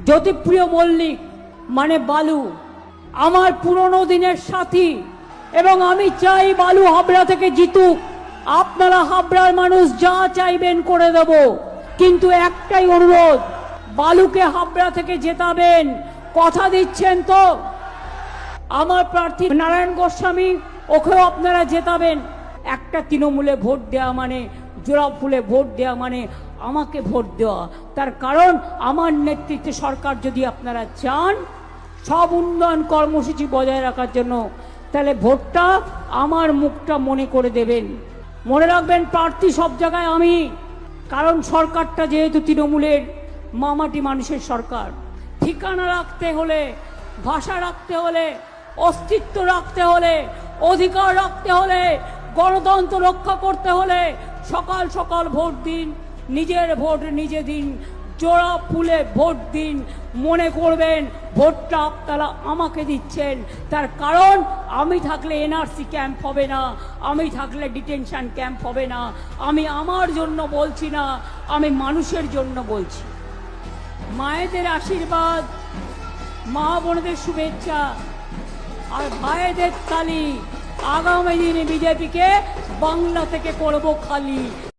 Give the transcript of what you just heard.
জ্যোতিপ্রিয় মল্লিক মানে বালু আমার পুরনো দিনের সাথী, এবং আমি চাই বালু হাবড়া থেকে জিতুক। আপনারা হাবড়ার মানুষ যা চাইবেন করে দেব, কিন্তু একটাই অনুরোধ, বালুকে হাবড়া থেকে জেতাবেন, কথা দিচ্ছেন তো? আমার প্রার্থী নারায়ণ গোস্বামী, ওকেও আপনারা জেতাবেন। একটা তৃণমূলে ভোট দেওয়া মানে, জোড়া ফুলে ভোট দেওয়া মানে আমাকে ভোট দেওয়া। তার কারণ আমার নেতৃত্বে সরকার যদি আপনারা চান সব উন্নয়ন কর্মসূচি বজায় রাখার জন্য, তাহলে ভোটটা আমার মুখটা মনে করে দেবেন। মনে রাখবেন প্রার্থী সব জায়গায় আমি, কারণ সরকারটা যেহেতু তৃণমূলের মামাটি মানুষের সরকার। ঠিকানা রাখতে হলে, ভাষা রাখতে হলে, অস্তিত্ব রাখতে হলে, অধিকার রাখতে হলে, গণতন্ত্র রক্ষা করতে হলে সকাল সকাল ভোট দিন, নিজের ভোট নিজে দিন, জোড়া ফুলে ভোট দিন। মনে করবেন ভোটটা আপনারা আমাকে দিচ্ছেন, তার কারণ আমি থাকলে এনআরসি ক্যাম্প হবে না, আমি থাকলে ডিটেনশন ক্যাম্প হবে না। আমি আমার জন্য বলছি না, আমি মানুষের জন্য বলছি। মায়েদের আশীর্বাদ, মা বোনদের শুভেচ্ছা আর ভাইদের তালি, আগামী দিনে বিজেপিকে বাংলা থেকে করব খালি।